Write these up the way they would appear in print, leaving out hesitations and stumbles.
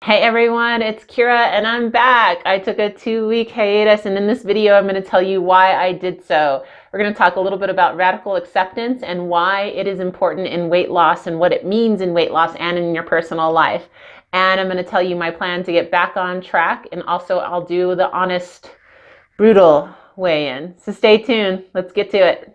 Hey everyone, it's Kira and I'm back. I took a 2-week hiatus and in this video I'm going to tell you why I did so. We're going to talk a little bit about radical acceptance and why it is important in weight loss and what it means in weight loss and in your personal life. And I'm going to tell you my plan to get back on track, and also I'll do the honest, brutal weigh-in. So stay tuned. Let's get to it.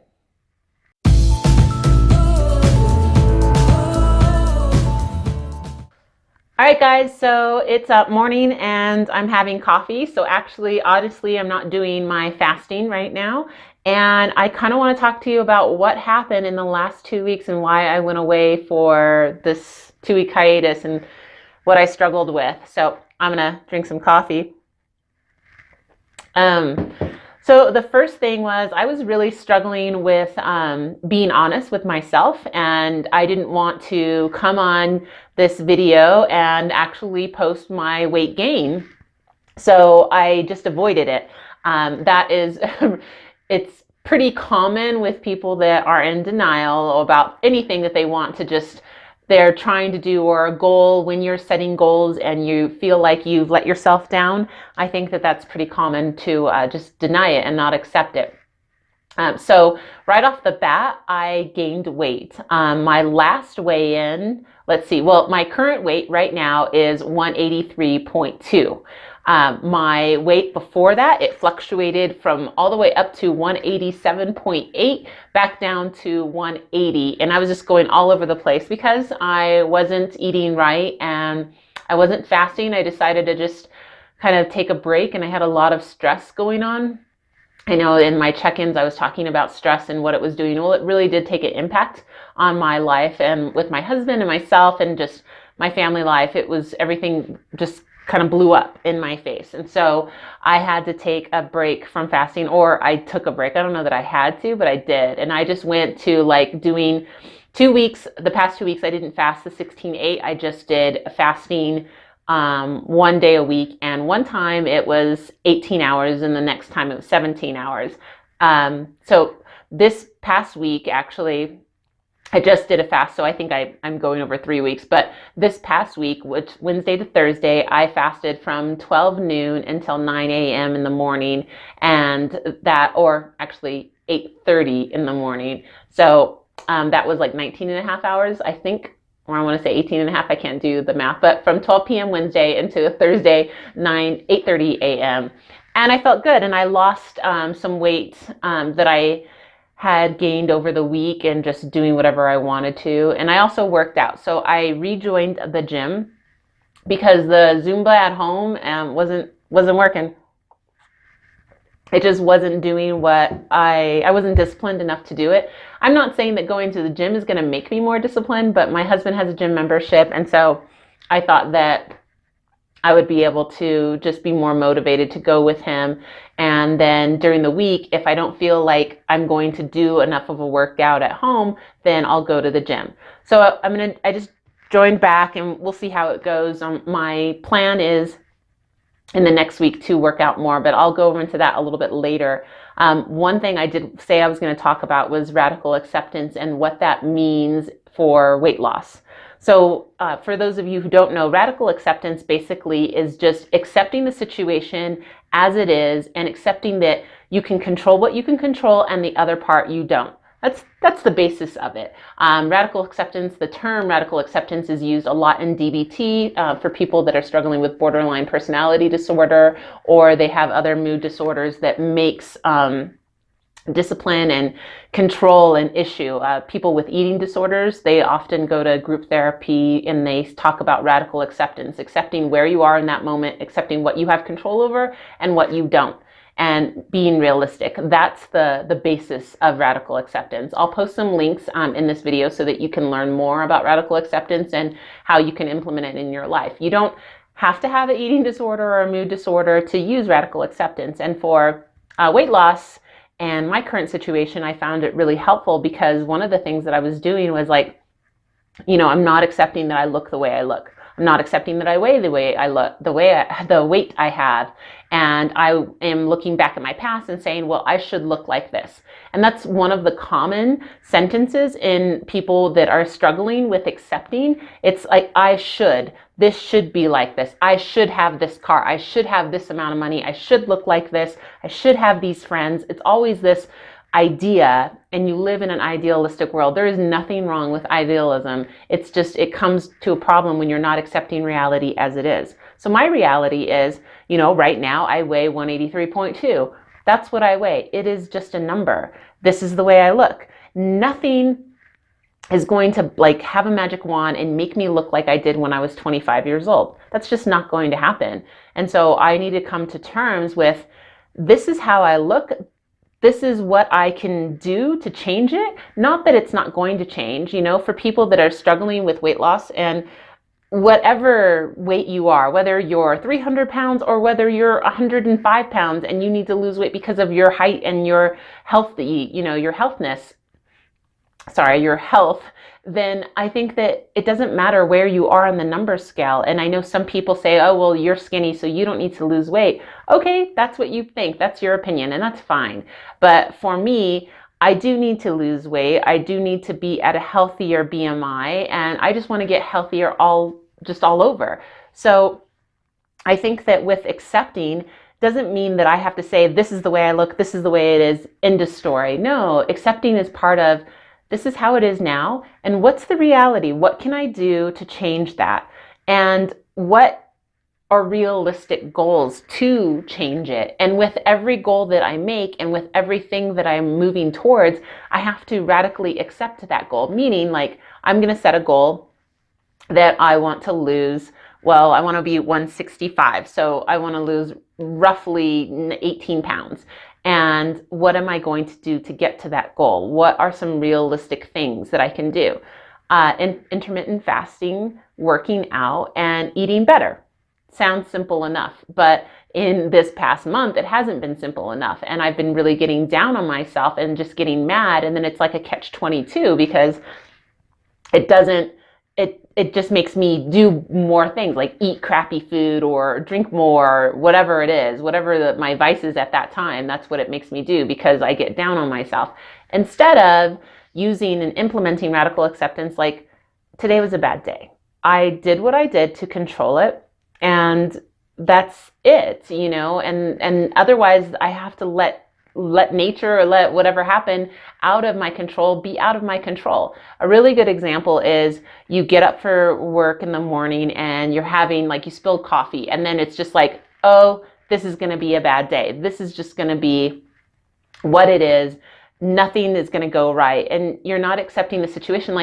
All right, guys, so it's morning and I'm having coffee. So actually, honestly, I'm not doing my fasting right now. And I kind of want to talk to you about what happened in the last 2 weeks and why I went away for this 2-week hiatus and what I struggled with. So I'm going to drink some coffee. So the first thing was I was really struggling with being honest with myself, and I didn't want to come on this video and actually post my weight gain. So I just avoided it. That is, it's pretty common with people that are in denial about anything that they want to just, they're trying to do, or a goal. When you're setting goals and you feel like you've let yourself down, I think that that's pretty common to just deny it and not accept it. So right off the bat, I gained weight. My last weigh-in, let's see, well, my current weight right now is 183.2. My weight before that, it fluctuated from all the way up to 187.8 back down to 180. And I was just going all over the place because I wasn't eating right and I wasn't fasting. I decided to just kind of take a break, and I had a lot of stress going on. I know in my check-ins I was talking about stress and what it was doing. Well, it really did take an impact on my life and with my husband and myself and just my family life. It was, everything just kind of blew up in my face. And so I had to take a break from fasting, or I took a break. I don't know that I had to, but I did. And I just went to like doing 2 weeks. The past 2 weeks I didn't fast the 16/8. I just did fasting 1 day a week, and one time it was 18 hours and the next time it was 17 hours. So this past week, actually, I just did a fast, so I think I'm going over 3 weeks, but this past week, which Wednesday to Thursday, I fasted from 12 noon until 9 a.m. in the morning, and that, or actually 8:30 in the morning. So that was like 19 and a half hours, I think, or I want to say 18 and a half, I can't do the math, but from 12 p.m. Wednesday into Thursday, 8:30 a.m. And I felt good, and I lost some weight that I had gained over the week and just doing whatever I wanted to. And I also worked out. So I rejoined the gym because the Zumba at home wasn't working. It just wasn't doing what I wasn't disciplined enough to do it. I'm not saying that going to the gym is going to make me more disciplined, but my husband has a gym membership. And so I thought that I would be able to just be more motivated to go with him. And then during the week, if I don't feel like I'm going to do enough of a workout at home, then I'll go to the gym. So I just joined back, and we'll see how it goes. My plan is in the next week to work out more, but I'll go into that a little bit later. One thing I did say I was going to talk about was radical acceptance and what that means for weight loss. So for those of you who don't know, radical acceptance basically is just accepting the situation as it is and accepting that you can control what you can control and the other part you don't. That's the basis of it. Radical acceptance, the term radical acceptance is used a lot in DBT for people that are struggling with borderline personality disorder, or they have other mood disorders that makes discipline and control an issue. People with eating disorders, they often go to group therapy and they talk about radical acceptance, accepting where you are in that moment, accepting what you have control over and what you don't, and being realistic. That's the basis of radical acceptance. I'll post some links in this video so that you can learn more about radical acceptance and how you can implement it in your life. You don't have to have an eating disorder or a mood disorder to use radical acceptance. And for weight loss, and my current situation, I found it really helpful because one of the things that I was doing was like, you know, I'm not accepting that I look the way I look. I'm not accepting that I weigh the way I look, the weight I have. And I am looking back at my past and saying, well, I should look like this. And that's one of the common sentences in people that are struggling with accepting. It's like, I should. this should be like this. I should have this car. I should have this amount of money. I should look like this. I should have these friends. It's always this idea, and you live in an idealistic world. There is nothing wrong with idealism. It's just, it comes to a problem when you're not accepting reality as it is. So my reality is, right now I weigh 183.2. That's what I weigh. It is just a number. This is the way I look. Nothing is going to have a magic wand and make me look like I did when I was 25 years old. That's just not going to happen. And so I need to come to terms with, this is how I look. This is what I can do to change it. Not that it's not going to change, for people that are struggling with weight loss, and whatever weight you are, whether you're 300 pounds or whether you're 105 pounds and you need to lose weight because of your height and your health, your health, then I think that it doesn't matter where you are on the number scale. And I know some people say, oh, well, you're skinny, so you don't need to lose weight. Okay, that's what you think. That's your opinion, and that's fine. But for me, I do need to lose weight. I do need to be at a healthier BMI, and I just want to get healthier all over. So I think that with accepting doesn't mean that I have to say, this is the way I look, this is the way it is, end of story. No, accepting is part of, this is how it is now, and what's the reality? What can I do to change that? And what are realistic goals to change it? And with every goal that I make and with everything that I'm moving towards, I have to radically accept that goal. Meaning, I'm going to set a goal that I want to lose. Well, I want to be 165. So I want to lose roughly 18 pounds. And what am I going to do to get to that goal? What are some realistic things that I can do? Intermittent fasting, working out, and eating better. Sounds simple enough, but in this past month, it hasn't been simple enough. And I've been really getting down on myself and just getting mad. And then it's like a catch-22, because it just makes me do more things, like eat crappy food or drink more, whatever it is, whatever my vice is at that time. That's what it makes me do, because I get down on myself. Instead of using and implementing radical acceptance, like, today was a bad day. I did what I did to control it, and that's it, and otherwise I have to let nature or let whatever happen out of my control be out of my control. A really good example is, you get up for work in the morning and you're having, you spilled coffee, and then it's just like, oh, this is going to be a bad day. This is just going to be what it is. Nothing is going to go right. And you're not accepting the situation.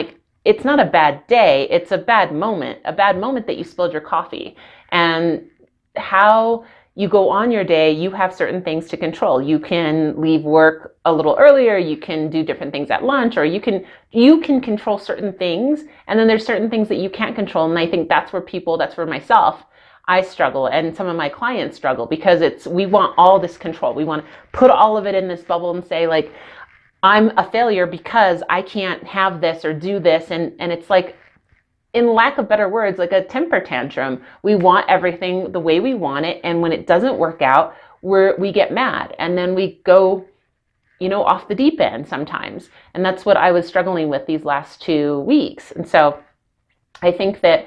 It's not a bad day. It's a bad moment that you spilled your coffee. And how you go on your day, you have certain things to control. You can leave work a little earlier, you can do different things at lunch, or you can control certain things, and then there's certain things that you can't control. And I think that's where myself, I struggle, and some of my clients struggle, because we want all this control. We want to put all of it in this bubble and say, I'm a failure because I can't have this or do this. And it's like, in lack of better words, like a temper tantrum. We want everything the way we want it, and when it doesn't work out, we get mad, and then we go, off the deep end sometimes. And that's what I was struggling with these last 2 weeks. And so I think that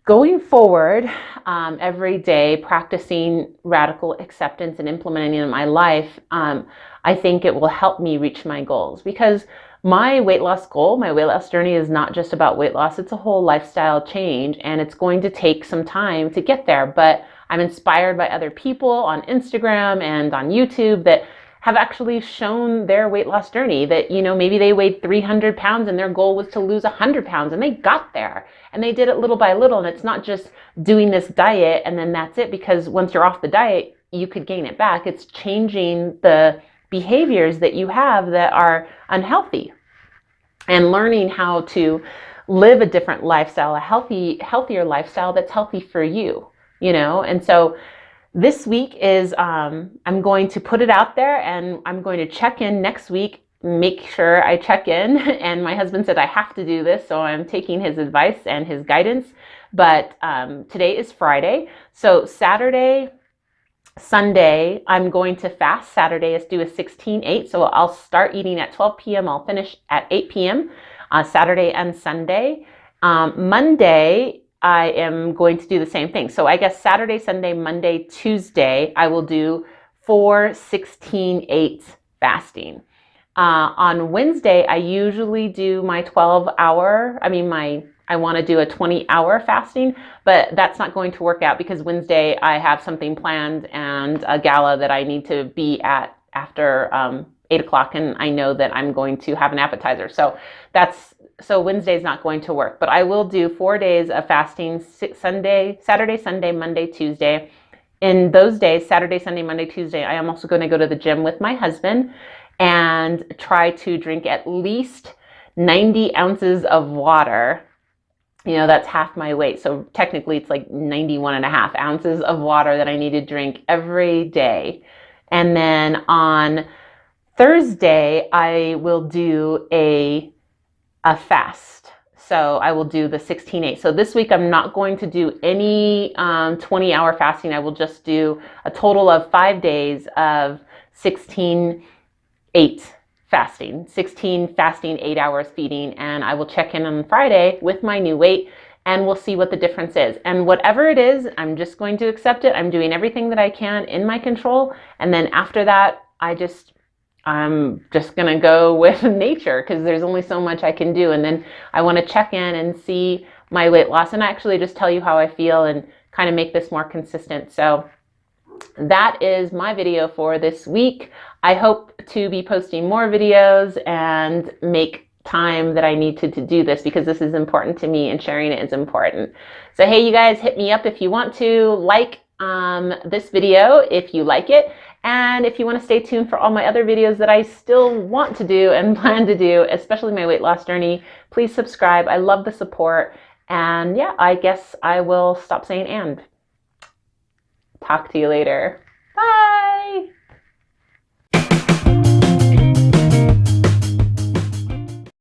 going forward, every day, practicing radical acceptance and implementing it in my life, I think it will help me reach my goals, because my weight loss goal, my weight loss journey is not just about weight loss. It's a whole lifestyle change, and it's going to take some time to get there. But I'm inspired by other people on Instagram and on YouTube that have actually shown their weight loss journey, that, maybe they weighed 300 pounds and their goal was to lose 100 pounds, and they got there, and they did it little by little. And it's not just doing this diet and then that's it, because once you're off the diet, you could gain it back. It's changing the behaviors that you have that are unhealthy, and learning how to live a different lifestyle, a healthier lifestyle that's healthy for you, And so this week is, I'm going to put it out there, and I'm going to check in next week, make sure I check in. And my husband said I have to do this, so I'm taking his advice and his guidance. But today is Friday, so Saturday, Sunday, I'm going to fast. Saturday is do a 16-8, so I'll start eating at 12 p.m. I'll finish at 8 p.m. Saturday and Sunday. Monday, I am going to do the same thing. So I guess Saturday, Sunday, Monday, Tuesday, I will do 4-16-8 fasting. On Wednesday, I usually do my 12-hour, I want to do a 20-hour fasting, but that's not going to work out because Wednesday I have something planned and a gala that I need to be at after 8 o'clock, and I know that I'm going to have an appetizer. So Wednesday is not going to work, but I will do 4 days of fasting, Saturday, Sunday, Monday, Tuesday. In those days, Saturday, Sunday, Monday, Tuesday, I am also going to go to the gym with my husband and try to drink at least 90 ounces of water. You know, that's half my weight. So technically it's like 91.5 ounces of water that I need to drink every day. And then on Thursday, I will do a fast. So I will do the 16-8. So this week I'm not going to do any 20-hour fasting. I will just do a total of 5 days of 16-8 fasting, 16 fasting, 8 hours feeding, and I will check in on Friday with my new weight and we'll see what the difference is. And whatever it is, I'm just going to accept it. I'm doing everything that I can in my control. And then after that, I'm just going to go with nature because there's only so much I can do. And then I want to check in and see my weight loss and actually just tell you how I feel and kind of make this more consistent. So that is my video for this week. I hope to be posting more videos and make time that I need to do this because this is important to me and sharing it is important. So hey, you guys, hit me up if you want to like this video if you like it. And if you want to stay tuned for all my other videos that I still want to do and plan to do, especially my weight loss journey, please subscribe. I love the support. And yeah, I guess I will stop saying and. Talk to you later. Bye.